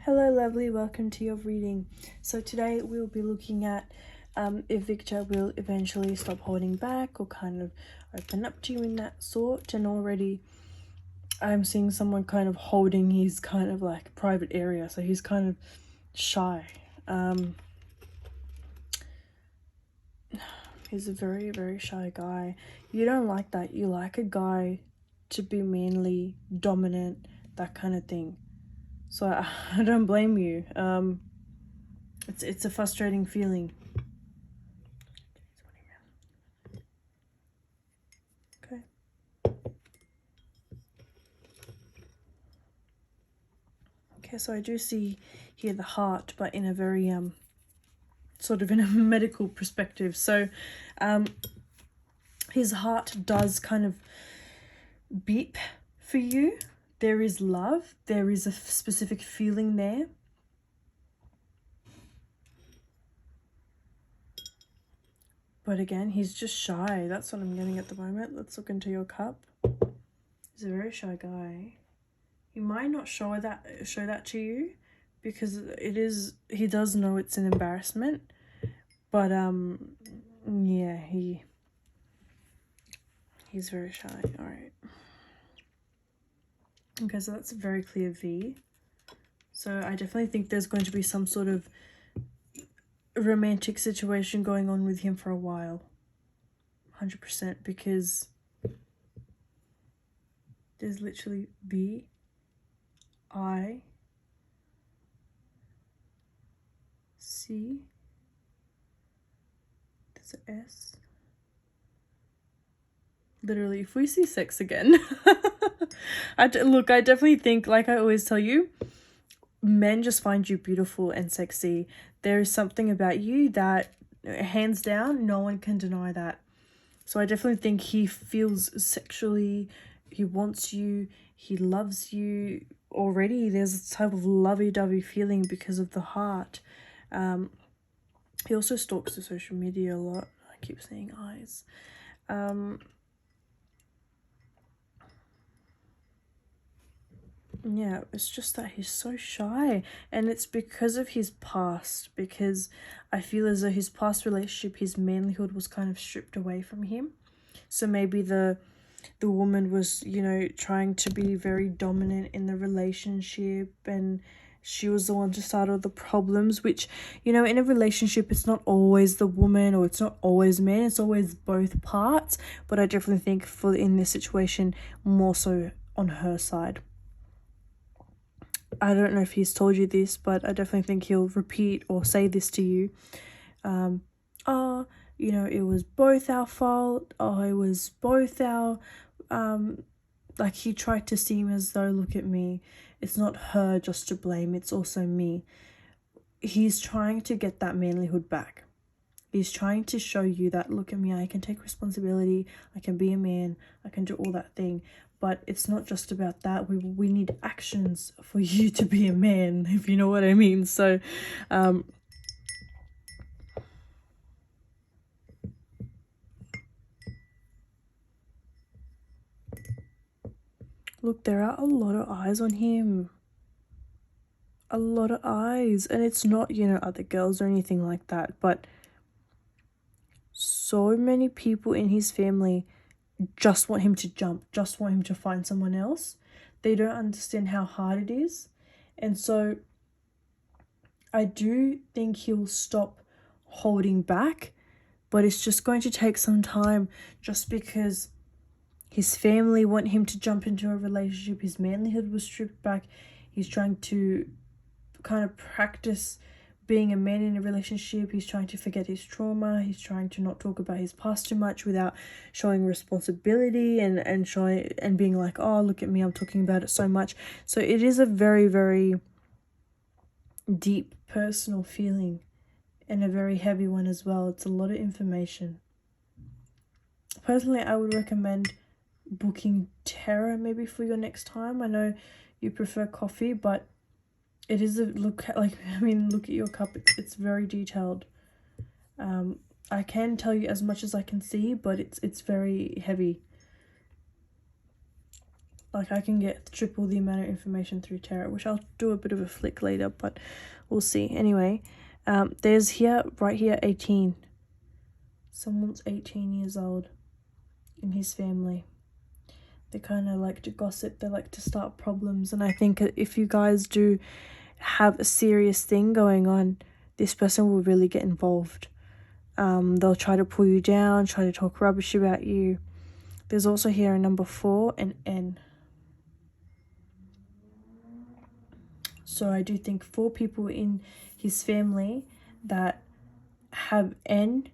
Hello lovely, welcome to your reading. So today we'll be looking at if Victor will eventually stop holding back or kind of open up to you in that sort. And already I'm seeing someone kind of holding his kind of like private area, so he's kind of shy. He's a very, very shy guy. You don't like that. You like a guy to be manly, dominant, that kind of thing. So I don't blame you. It's a frustrating feeling. Okay. Okay, so I do see here the heart, but in a very sort of in a medical perspective. So his heart does kind of beep for you. There is love. There is a specific feeling there. But again, he's just shy. That's what I'm getting at the moment. Let's look into your cup. He's a very shy guy. He might not show that to you because he does know it's an embarrassment. But yeah, he's very shy. All right. Okay, so that's a very clear V. So I definitely think there's going to be some sort of romantic situation going on with him for a while. 100%, because there's literally V, I, C, there's an S. Literally, if we see sex again, I definitely think, like I always tell you, men just find you beautiful and sexy. There is something about you that, hands down, no one can deny that. So I definitely think he feels sexually, he wants you, he loves you already. There's a type of lovey-dovey feeling because of the heart. He also stalks the social media a lot. I keep saying eyes. Yeah, it's just that he's so shy, and it's because of his past, because I feel as though his past relationship, his manlyhood was kind of stripped away from him. So maybe the woman was, trying to be very dominant in the relationship, and she was the one to start all the problems, which, in a relationship, it's not always the woman or it's not always man, it's always both parts. But I definitely think in this situation, more so on her side. I don't know if he's told you this, but I definitely think he'll repeat or say this to you. It was both our fault. Oh, it was both our, like he tried to seem as though, look at me, it's not her just to blame, it's also me. He's trying to get that manlyhood back. He's trying to show you that, look at me, I can take responsibility, I can be a man, I can do all that thing. But it's not just about that. We need actions for you to be a man, if you know what I mean. So, look, there are a lot of eyes on him. A lot of eyes. And it's not, other girls or anything like that. But so many people in his family just want him to jump, just want him to find someone else. They don't understand how hard it is. And so I do think he'll stop holding back, but it's just going to take some time, just because his family want him to jump into a relationship. His manlyhood was stripped back. He's trying to kind of practice being a man in a relationship. He's trying to forget his trauma. He's trying to not talk about his past too much without showing responsibility and showing and being like, oh, look at me, I'm talking about it so much. So it is a very, very deep personal feeling, and a very heavy one as well. It's a lot of information. Personally, I would recommend booking tarot maybe for your next time. I know you prefer coffee, but it is look at your cup. It's very detailed. I can tell you as much as I can see, but it's very heavy. Like, I can get triple the amount of information through tarot, which I'll do a bit of a flick later, but we'll see. Anyway, there's here, right here, 18. Someone's 18 years old in his family. They kind of like to gossip, they like to start problems, and I think if you guys do have a serious thing going on, this person will really get involved. They'll try to pull you down, try to talk rubbish about you. There's also here a number 4 and N. So I do think 4 people in his family that have N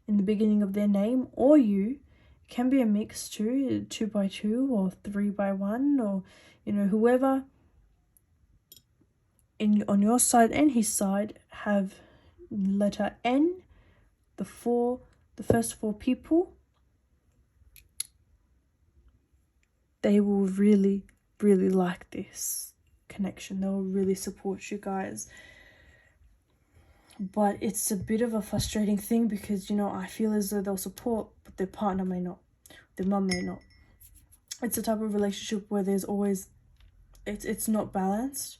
in the beginning of their name, or you, can be a mix too, 2 by 2 or 3 by 1, or, you know, whoever on your side and his side have letter N. The first 4 people, they will really, really like this connection. They'll really support you guys. But it's a bit of a frustrating thing because, you know, I feel as though they'll support, but their partner may not. Their mum may not. It's a type of relationship where there's always, it's not balanced,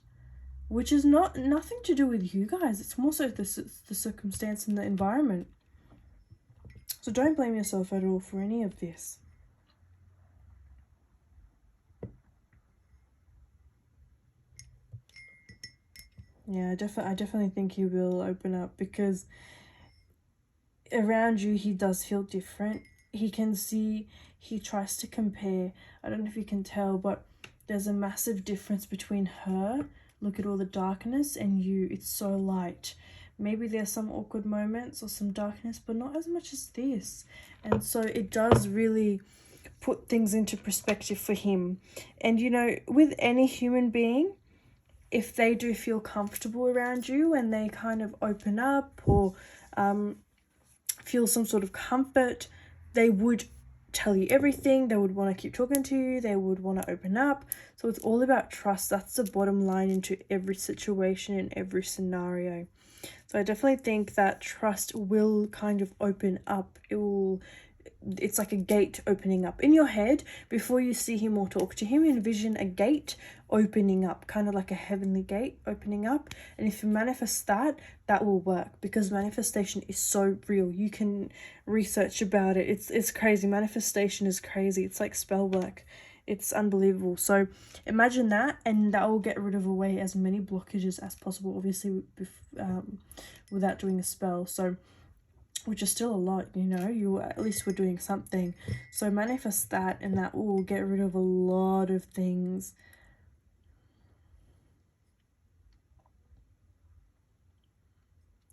which is nothing to do with you guys. It's more so the circumstance and the environment. So don't blame yourself at all for any of this. Yeah, I definitely think he will open up, because around you he does feel different. He can see, he tries to compare. I don't know if you can tell, but there's a massive difference between her, look at all the darkness, and you, it's so light. Maybe there's some awkward moments or some darkness, but not as much as this. And so it does really put things into perspective for him. And, you know, with any human being, if they do feel comfortable around you and they kind of open up or feel some sort of comfort, they would tell you everything. They would want to keep talking to you. They would want to open up. So it's all about trust. That's the bottom line into every situation and every scenario. So I definitely think that trust will kind of open up. It's like a gate opening up in your head. Before you see him or talk to him, envision a gate opening up, kind of like a heavenly gate opening up. And if you manifest that, that will work, because manifestation is so real. You can research about it. It's crazy. Manifestation is crazy. It's like spell work. It's unbelievable. So imagine that, and that will get rid of away as many blockages as possible, obviously, without doing a spell. So, which is still a lot, you know, you at least were doing something. So manifest that, and that will get rid of a lot of things.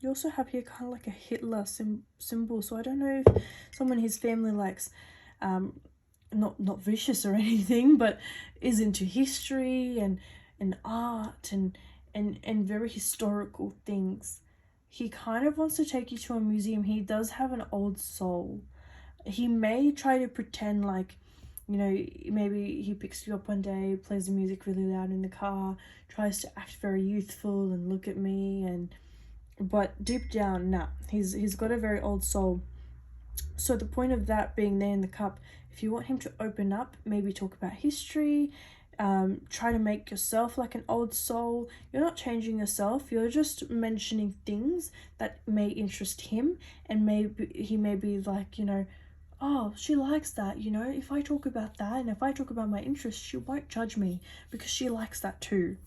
You also have here kind of like a Hitler symbol. So I don't know if someone in his family likes, not vicious or anything, but is into history and art and very historical things. He kind of wants to take you to a museum. He does have an old soul. He may try to pretend like, you know, maybe he picks you up one day, plays the music really loud in the car, tries to act very youthful and look at me, but deep down, nah, he's got a very old soul. So the point of that being there in the cup, if you want him to open up, maybe talk about history, try to make yourself like an old soul. You're not changing yourself, you're just mentioning things that may interest him, and maybe he may be like, you know, oh, she likes that, you know, if I talk about that and if I talk about my interests, she won't judge me because she likes that too.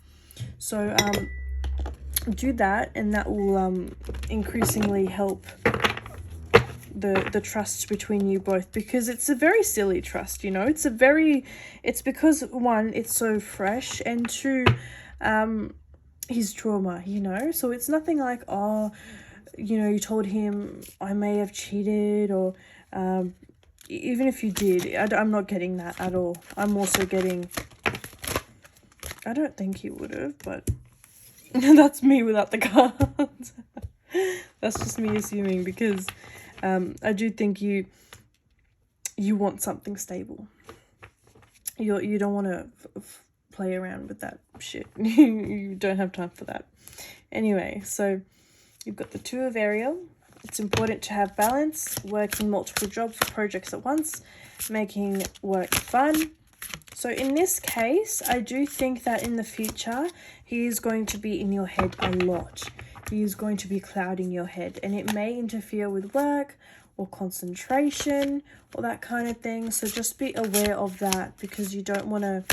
So do that, and that will increasingly help the trust between you both, because it's a very silly trust, you know. It's because, one, it's so fresh, and two, his trauma, you know. So it's nothing like, oh, you know, you told him I may have cheated, or even if you did, I'm not getting that at all. I'm also getting, I don't think he would have, but that's me without the cards. That's just me assuming, because I do think you want something stable. You don't want to play around with that shit. You don't have time for that. Anyway, so you've got the Two of Ariel. It's important to have balance, working multiple jobs or projects at once, making work fun, So in this case, I do think that in the future, he is going to be in your head a lot. He is going to be clouding your head, and it may interfere with work or concentration or that kind of thing. So just be aware of that, because you don't want to,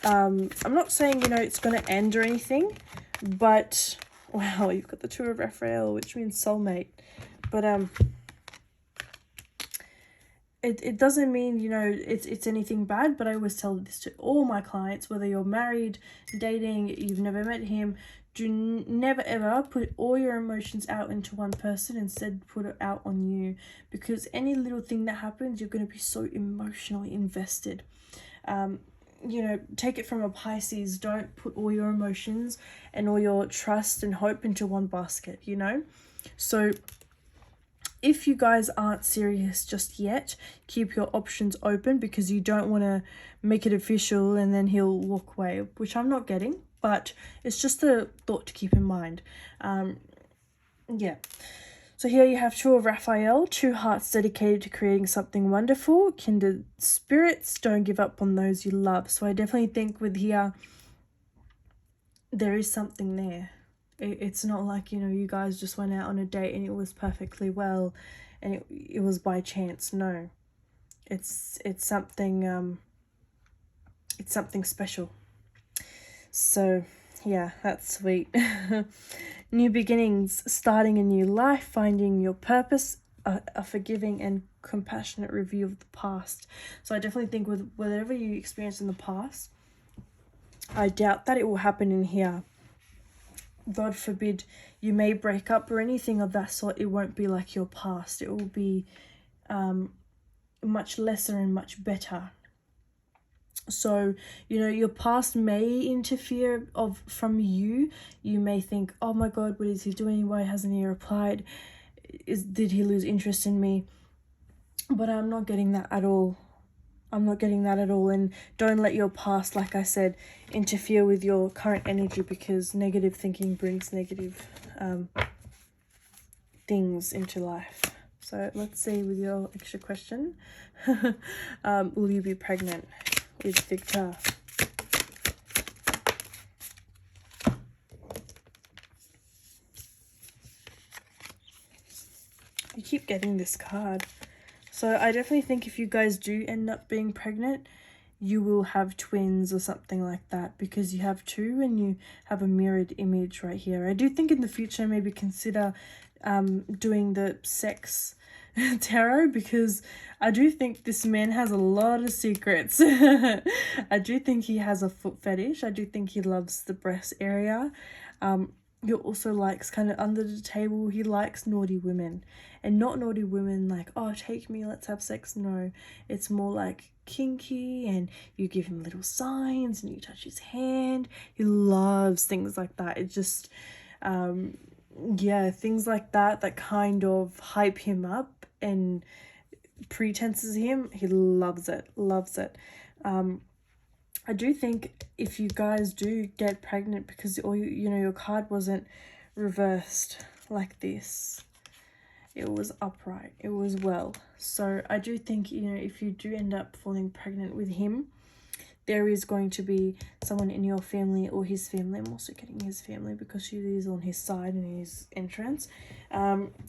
I'm not saying, it's going to end or anything, but, wow, you've got the Two of Raphael, which means soulmate. But, it doesn't mean, it's anything bad, but I always tell this to all my clients, whether you're married, dating, you've never met him, never ever put all your emotions out into one person. Instead, put it out on you, because any little thing that happens, you're going to be so emotionally invested. Take it from a Pisces. Don't put all your emotions and all your trust and hope into one basket, So if you guys aren't serious just yet, keep your options open, because you don't want to make it official and then he'll walk away, which I'm not getting, but it's just a thought to keep in mind. Yeah. So here you have Two of Raphael, two hearts dedicated to creating something wonderful, kindred spirits, don't give up on those you love. So I definitely think with here, there is something there. It's not like, you guys just went out on a date and it was perfectly well and it was by chance. No, it's something, it's something special. So yeah, that's sweet. New beginnings, starting a new life, finding your purpose, a forgiving and compassionate review of the past. So I definitely think with whatever you experienced in the past, I doubt that it will happen in here. God forbid you may break up or anything of that sort. It won't be like your past. It will be much lesser and much better. So, your past may interfere from you. You may think, oh my God, what is he doing? Why hasn't he replied? Did he lose interest in me? But I'm not getting that at all. And don't let your past, like I said, interfere with your current energy, because negative thinking brings negative things into life. So let's see with your extra question. Will you be pregnant with Victor? You keep getting this card. So I definitely think if you guys do end up being pregnant, you will have twins or something like that, because you have two and you have a mirrored image right here. I do think in the future maybe consider doing the sex tarot, because I do think this man has a lot of secrets. I do think he has a foot fetish. I do think he loves the breast area. He also likes kind of under the table, he likes naughty women. And not naughty women like, oh, take me, let's have sex. No, it's more like kinky, and you give him little signs and you touch his hand. He loves things like that. It just, things like that kind of hype him up and pretenses him. He loves it. I do think if you guys do get pregnant, because your card wasn't reversed like this, it was upright, it was well. So I do think, if you do end up falling pregnant with him, there is going to be someone in your family or his family. I'm also getting his family because she is on his side and his entrance,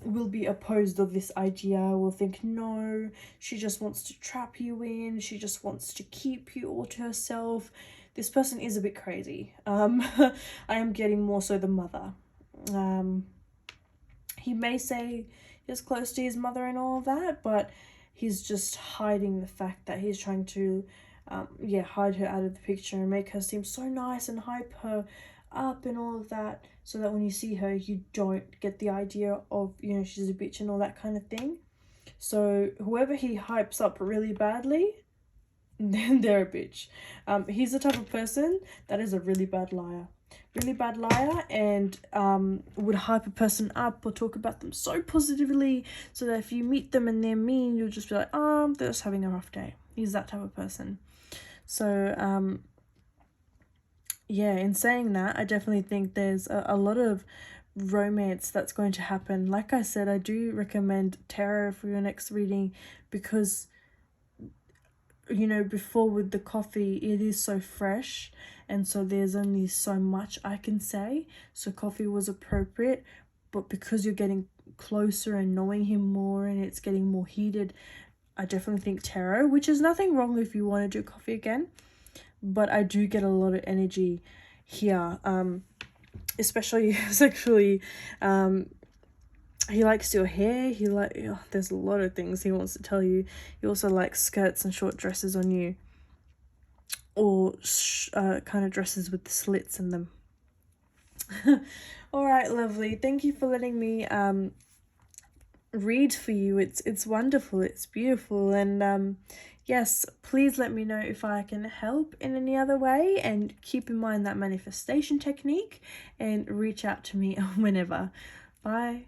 will be opposed of this idea, will think, no, she just wants to trap you in, she just wants to keep you all to herself. This person is a bit crazy. I am getting more so the mother. He may say he's close to his mother and all of that, but he's just hiding the fact that he's trying to hide her out of the picture and make her seem so nice and hype her up and all of that, so that when you see her, you don't get the idea of, she's a bitch and all that kind of thing. So whoever he hypes up really badly, then they're a bitch. He's the type of person that is a really bad liar, and would hype a person up or talk about them so positively, so that if you meet them and they're mean, you'll just be like, they're just having a rough day. He's that type of person. So in saying that, I definitely think there's a lot of romance that's going to happen. Like I said, I do recommend tarot for your next reading, because you know, before with the coffee, it is so fresh, and so there's only so much I can say. So coffee was appropriate, but because you're getting closer and knowing him more and it's getting more heated, I definitely think tarot, which is nothing wrong if you want to do coffee again, but I do get a lot of energy here, especially sexually. He likes your hair. There's a lot of things he wants to tell you. He also likes skirts and short dresses on you, or kind of dresses with the slits in them. All right, lovely. Thank you for letting me read for you. It's wonderful. It's beautiful, and yes, please let me know if I can help in any other way, and keep in mind that manifestation technique, and reach out to me whenever. Bye.